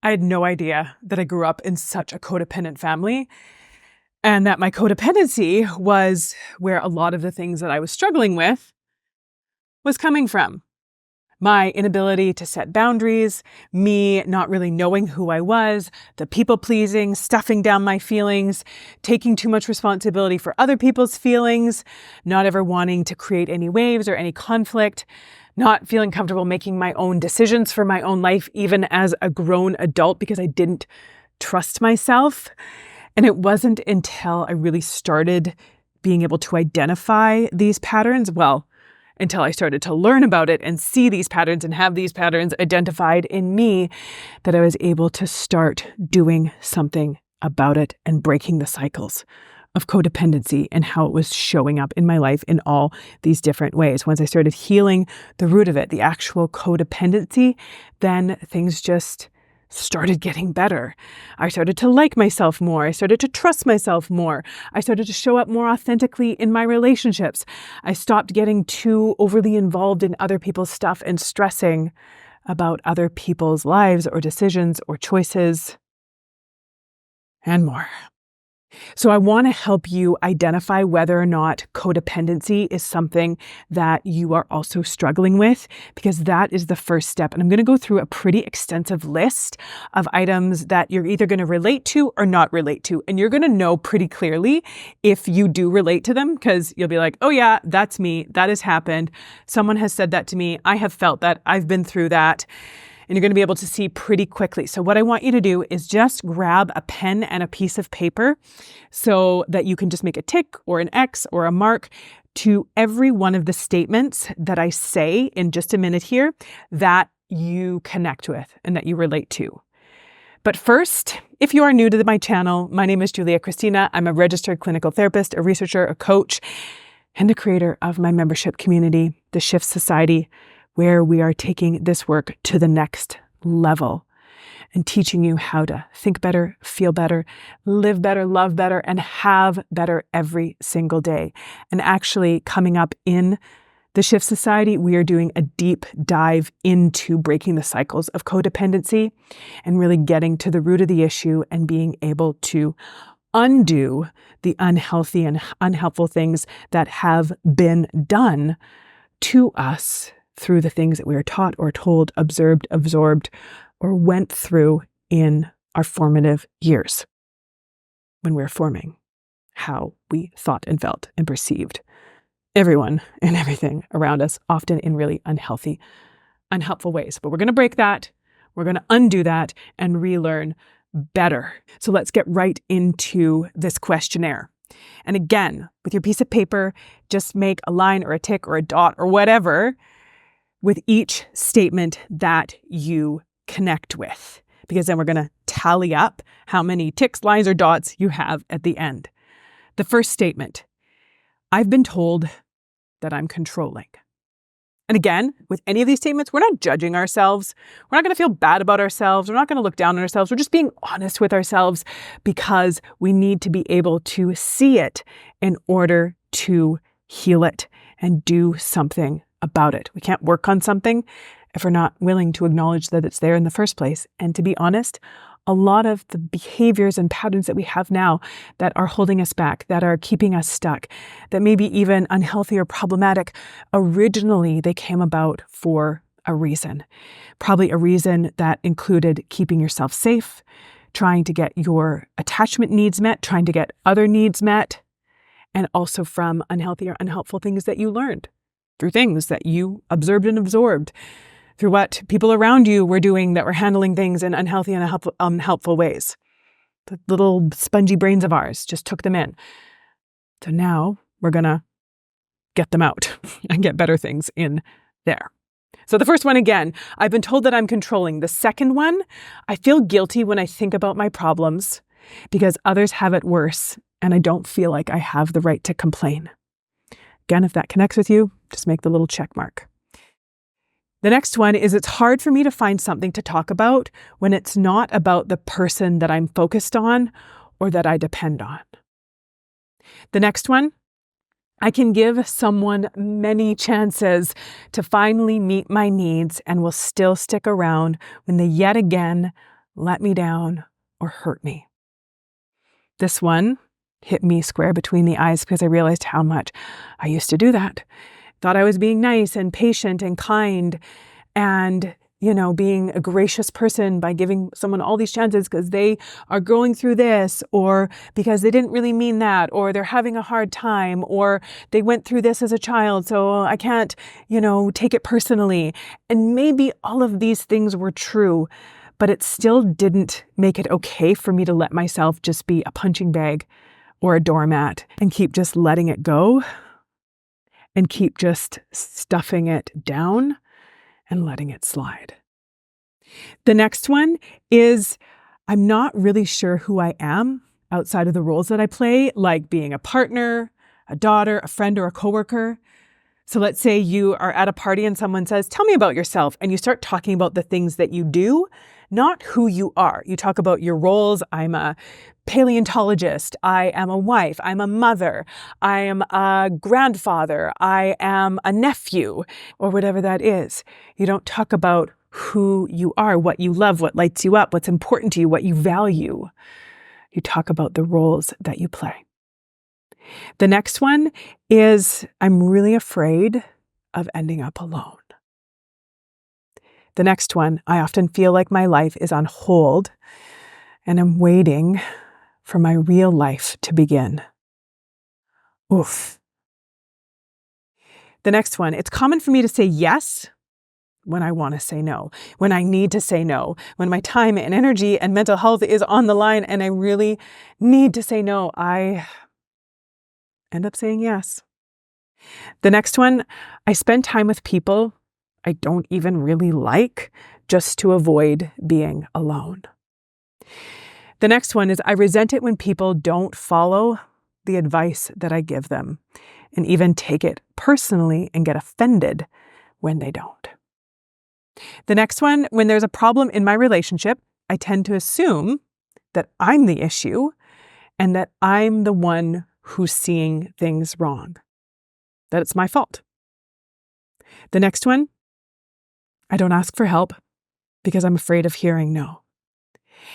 I had no idea that I grew up in such a codependent family and that my codependency was where a lot of the things that I was struggling with was coming from. My inability to set boundaries, me not really knowing who I was, the people pleasing, stuffing down my feelings, taking too much responsibility for other people's feelings, not ever wanting to create any waves or any conflict, not feeling comfortable making my own decisions for my own life, even as a grown adult, because I didn't trust myself. And it wasn't until I really started being able to identify these patterns, until I started to learn about it and see these patterns and have these patterns identified in me, that I was able to start doing something about it and breaking the cycles of codependency and how it was showing up in my life in all these different ways. Once I started healing the root of it, the actual codependency, then things just started getting better. I started to like myself more. I started to trust myself more. I started to show up more authentically in my relationships. I stopped getting too overly involved in other people's stuff and stressing about other people's lives or decisions or choices and more. So I want to help you identify whether or not codependency is something that you are also struggling with, because that is the first step. And I'm going to go through a pretty extensive list of items that you're either going to relate to or not relate to. And you're going to know pretty clearly if you do relate to them, because you'll be like, oh yeah, that's me. That has happened. Someone has said that to me. I have felt that. I've been through that. And you're going to be able to see pretty quickly. So what I want you to do is just grab a pen and a piece of paper so that you can just make a tick or an X or a mark to every one of the statements that I say in just a minute here that you connect with and that you relate to. But first, if you are new to my channel, my name is Kristina. I'm a registered clinical therapist, a researcher, a coach, and the creator of my membership community, the Shift Society, where we are taking this work to the next level and teaching you how to think better, feel better, live better, love better, and have better every single day. And actually, coming up in the Shift Society, we are doing a deep dive into breaking the cycles of codependency and really getting to the root of the issue and being able to undo the unhealthy and unhelpful things that have been done to us through the things that we were taught or told, observed, absorbed, or went through in our formative years when we were forming how we thought and felt and perceived everyone and everything around us, often in really unhealthy, unhelpful ways. But we're going to break that. We're going to undo that and relearn better. So let's get right into this questionnaire. And again, with your piece of paper, just make a line or a tick or a dot or whatever with each statement that you connect with, because then we're going to tally up how many ticks, lines, or dots you have at the end. The first statement, I've been told that I'm controlling. And again, with any of these statements, we're not judging ourselves. We're not going to feel bad about ourselves. We're not going to look down on ourselves. We're just being honest with ourselves, because we need to be able to see it in order to heal it and do something about it. We can't work on something if we're not willing to acknowledge that it's there in the first place. And to be honest, a lot of the behaviors and patterns that we have now that are holding us back, that are keeping us stuck, that may be even unhealthy or problematic, originally they came about for a reason. Probably a reason that included keeping yourself safe, trying to get your attachment needs met, trying to get other needs met, and also from unhealthy or unhelpful things that you learned through things that you observed and absorbed, through what people around you were doing that were handling things in unhealthy and unhelpful ways. The little spongy brains of ours just took them in. So now we're going to get them out and get better things in there. So the first one, again, I've been told that I'm controlling. The second one, I feel guilty when I think about my problems because others have it worse and I don't feel like I have the right to complain. Again, if that connects with you, just make the little check mark. The next one is it's hard for me to find something to talk about when it's not about the person that I'm focused on or that I depend on. The next one, I can give someone many chances to finally meet my needs and will still stick around when they yet again let me down, or hurt me. This one hit me square between the eyes because I realized how much I used to do that. Thought I was being nice and patient and kind and, being a gracious person by giving someone all these chances because they are going through this, or because they didn't really mean that, or they're having a hard time, or they went through this as a child, so I can't, take it personally. And maybe all of these things were true, but it still didn't make it okay for me to let myself just be a punching bag or a doormat and keep just letting it go and keep just stuffing it down and letting it slide. The next one is I'm not really sure who I am outside of the roles that I play, like being a partner, a daughter, a friend, or a coworker. So let's say you are at a party and someone says, "Tell me about yourself." And you start talking about the things that you do, not who you are. You talk about your roles. I'm a paleontologist. I am a wife. I'm a mother. I am a grandfather. I am a nephew, or whatever that is. You don't talk about who you are, what you love, what lights you up, what's important to you, what you value. You talk about the roles that you play. The next one is I'm really afraid of ending up alone. The next one, I often feel like my life is on hold and I'm waiting for my real life to begin. Oof. The next one, it's common for me to say yes when I want to say no, when I need to say no, when my time and energy and mental health is on the line and I really need to say no, I end up saying yes. The next one, I spend time with people I don't even really like just to avoid being alone. The next one is I resent it when people don't follow the advice that I give them and even take it personally and get offended when they don't. The next one, when there's a problem in my relationship, I tend to assume that I'm the issue and that I'm the one who's seeing things wrong, that it's my fault. The next one, I don't ask for help because I'm afraid of hearing no.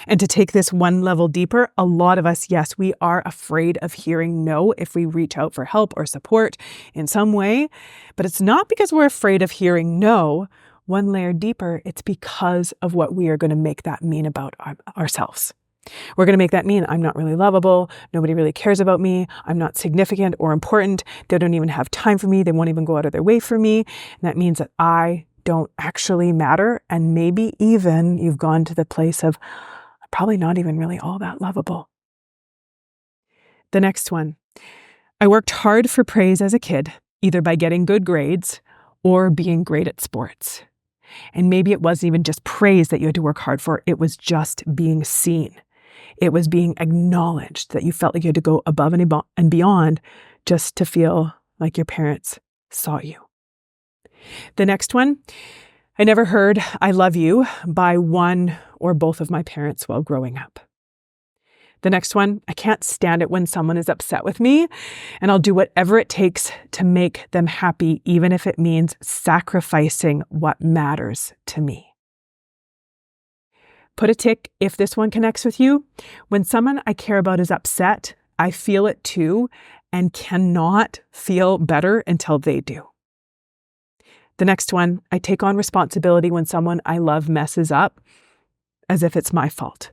And to take this one level deeper, a lot of us, yes, we are afraid of hearing no if we reach out for help or support in some way, but it's not because we're afraid of hearing no. One layer deeper, it's because of what we are going to make that mean about ourselves. We're going to make that mean I'm not really lovable, nobody really cares about me, I'm not significant or important, they don't even have time for me, they won't even go out of their way for me, and that means that I don't actually matter, and maybe even you've gone to the place of probably not even really all that lovable. The next one, I worked hard for praise as a kid, either by getting good grades or being great at sports. And maybe it wasn't even just praise that you had to work hard for, it was just being seen. It was being acknowledged, that you felt like you had to go above and beyond just to feel like your parents saw you. The next one, I never heard "I love you" by one or both of my parents while growing up. The next one, I can't stand it when someone is upset with me, and I'll do whatever it takes to make them happy, even if it means sacrificing what matters to me. Put a tick if this one connects with you. When someone I care about is upset, I feel it too and cannot feel better until they do. The next one, I take on responsibility when someone I love messes up as if it's my fault.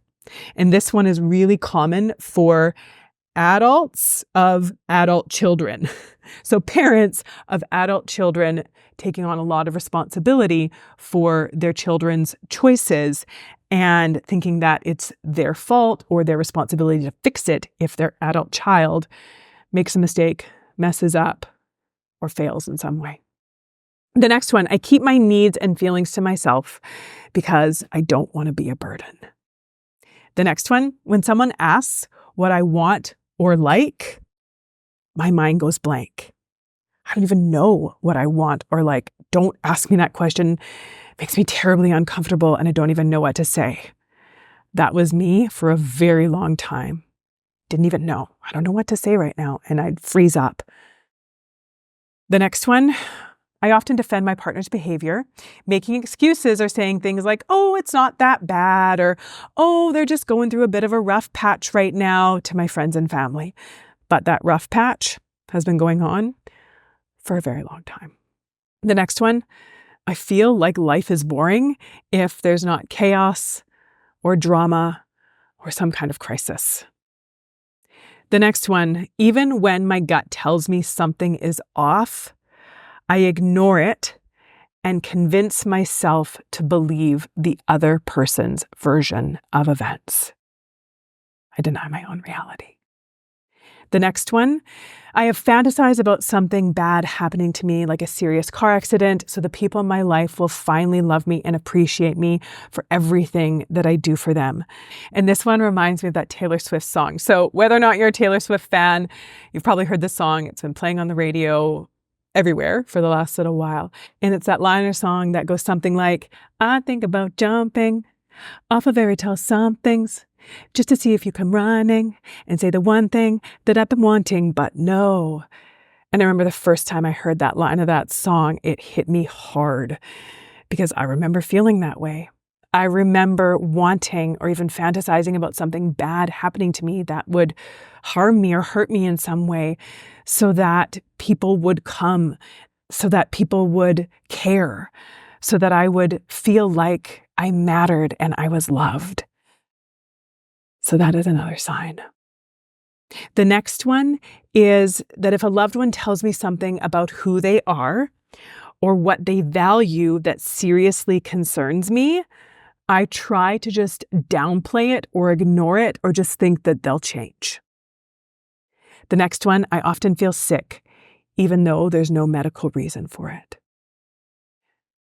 And this one is really common for adults of adult children. So parents of adult children taking on a lot of responsibility for their children's choices and thinking that it's their fault or their responsibility to fix it if their adult child makes a mistake, messes up, or fails in some way. The next one, I keep my needs and feelings to myself because I don't want to be a burden. The next one, when someone asks what I want or like, my mind goes blank. I don't even know what I want or like. Don't ask me that question. It makes me terribly uncomfortable and I don't even know what to say. That was me for a very long time. Didn't even know. I don't know what to say right now. And I'd freeze up. The next one, I often defend my partner's behavior, making excuses or saying things like, oh, it's not that bad, or, oh, they're just going through a bit of a rough patch right now to my friends and family. But that rough patch has been going on for a very long time. The next one, I feel like life is boring if there's not chaos or drama or some kind of crisis. The next one, even when my gut tells me something is off, I ignore it and convince myself to believe the other person's version of events. I deny my own reality. The next one, I have fantasized about something bad happening to me, like a serious car accident, so the people in my life will finally love me and appreciate me for everything that I do for them. And this one reminds me of that Taylor Swift song. So whether or not you're a Taylor Swift fan, you've probably heard this song. It's been playing on the radio everywhere for the last little while. And it's that line or song that goes something like, I think about jumping off of very tall somethings just to see if you come running and say the one thing that I've been wanting, but no. And I remember the first time I heard that line of that song, it hit me hard because I remember feeling that way. I remember wanting or even fantasizing about something bad happening to me that would harm me or hurt me in some way so that people would come, so that people would care, so that I would feel like I mattered and I was loved. So that is another sign. The next one is that if a loved one tells me something about who they are or what they value that seriously concerns me, I try to just downplay it or ignore it or just think that they'll change. The next one, I often feel sick, even though there's no medical reason for it.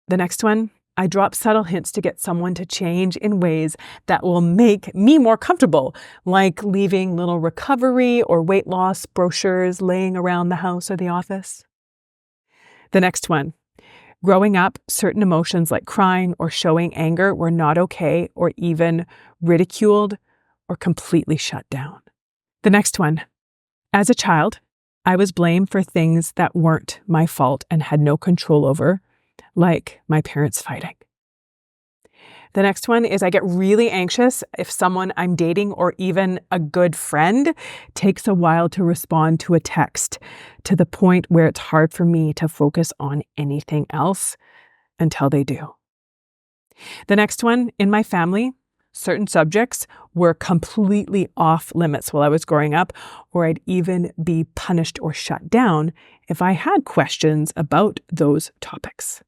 The next one, I drop subtle hints to get someone to change in ways that will make me more comfortable, like leaving little recovery or weight loss brochures laying around the house or the office. The next one, growing up, certain emotions like crying or showing anger were not okay or even ridiculed or completely shut down. The next one, as a child, I was blamed for things that weren't my fault and had no control over, like my parents fighting. The next one is I get really anxious if someone I'm dating or even a good friend takes a while to respond to a text, to the point where it's hard for me to focus on anything else until they do. The next one, in my family, certain subjects were completely off limits while I was growing up, or I'd even be punished or shut down if I had questions about those topics.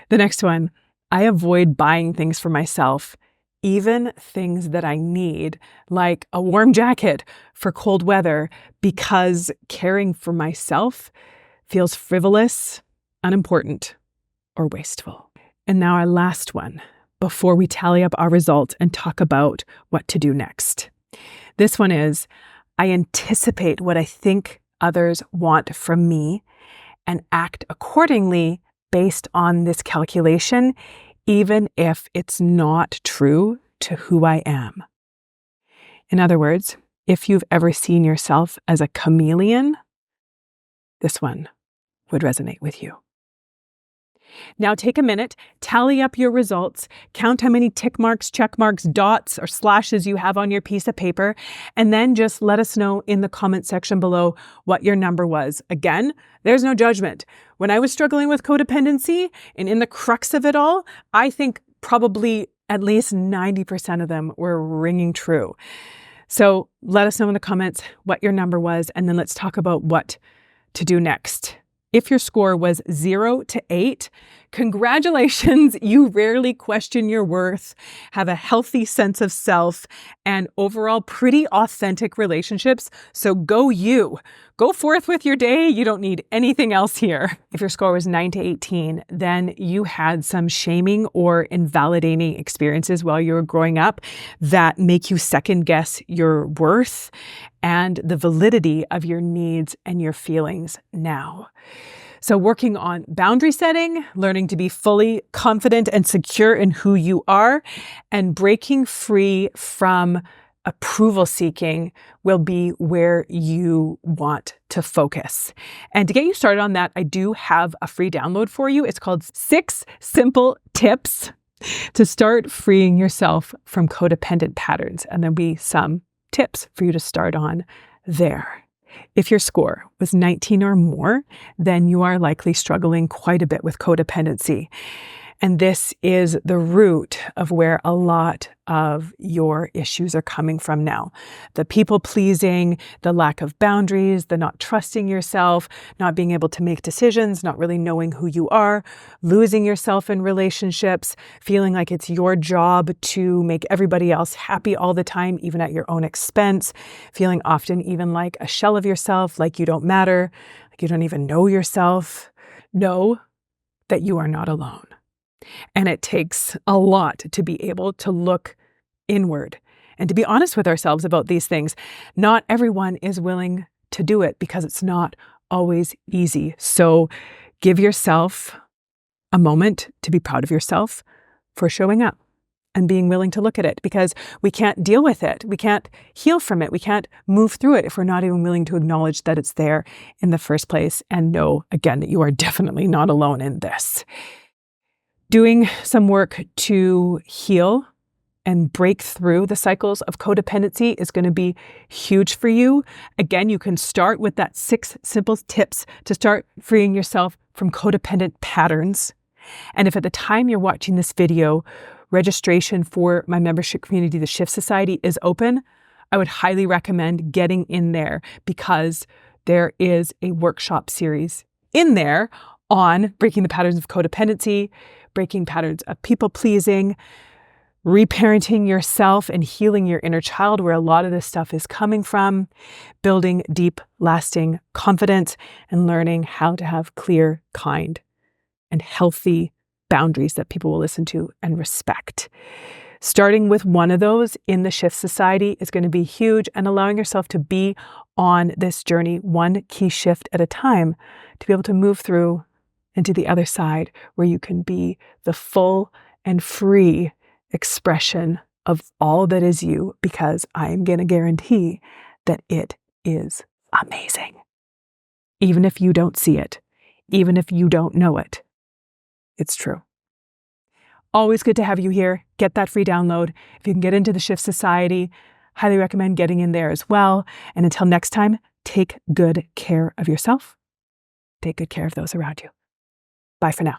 The next one, I avoid buying things for myself, even things that I need, like a warm jacket for cold weather, because caring for myself feels frivolous, unimportant, or wasteful. And now our last one, before we tally up our results and talk about what to do next. This one is, I anticipate what I think others want from me and act accordingly based on this calculation, even if it's not true to who I am. In other words, if you've ever seen yourself as a chameleon, this one would resonate with you. Now take a minute, tally up your results, count how many tick marks, check marks, dots, or slashes you have on your piece of paper, and then just let us know in the comment section below what your number was. Again, there's no judgment. When I was struggling with codependency and in the crux of it all, I think probably at least 90% of them were ringing true. So let us know in the comments what your number was, and then let's talk about what to do next. If your score was 0 to 8, congratulations, you rarely question your worth, have a healthy sense of self, and overall pretty authentic relationships. So go you. Go forth with your day. You don't need anything else here. If your score was 9 to 18, then you had some shaming or invalidating experiences while you were growing up that make you second guess your worth and the validity of your needs and your feelings now. So working on boundary setting, learning to be fully confident and secure in who you are, and breaking free from approval seeking will be where you want to focus. And to get you started on that, I do have a free download for you. It's called 6 Simple Tips to Start Freeing Yourself from Codependent Patterns. And there'll be some tips for you to start on there. If your score was 19 or more, then you are likely struggling quite a bit with codependency. And this is the root of where a lot of your issues are coming from now. The people pleasing, the lack of boundaries, the not trusting yourself, not being able to make decisions, not really knowing who you are, losing yourself in relationships, feeling like it's your job to make everybody else happy all the time, even at your own expense, feeling often even like a shell of yourself, like you don't matter, like you don't even know yourself. Know that you are not alone. And it takes a lot to be able to look inward and to be honest with ourselves about these things. Not everyone is willing to do it because it's not always easy. So give yourself a moment to be proud of yourself for showing up and being willing to look at it, because we can't deal with it. We can't heal from it. We can't move through it if we're not even willing to acknowledge that it's there in the first place and know, again, that you are definitely not alone in this. Doing some work to heal and break through the cycles of codependency is going to be huge for you. Again, you can start with that 6 simple tips to start freeing yourself from codependent patterns. And if at the time you're watching this video, registration for my membership community, the Shift Society, is open, I would highly recommend getting in there, because there is a workshop series in there on breaking the patterns of codependency, breaking patterns of people-pleasing, reparenting yourself and healing your inner child, where a lot of this stuff is coming from, building deep, lasting confidence, and learning how to have clear, kind, and healthy boundaries that people will listen to and respect. Starting with one of those in the Shift Society is going to be huge, and allowing yourself to be on this journey, one key shift at a time, to be able to move through into the other side, where you can be the full and free expression of all that is you, because I am going to guarantee that it is amazing. Even if you don't see it, even if you don't know it, it's true. Always good to have you here. Get that free download. If you can get into the Shift Society, highly recommend getting in there as well. And until next time, take good care of yourself. Take good care of those around you. Bye for now.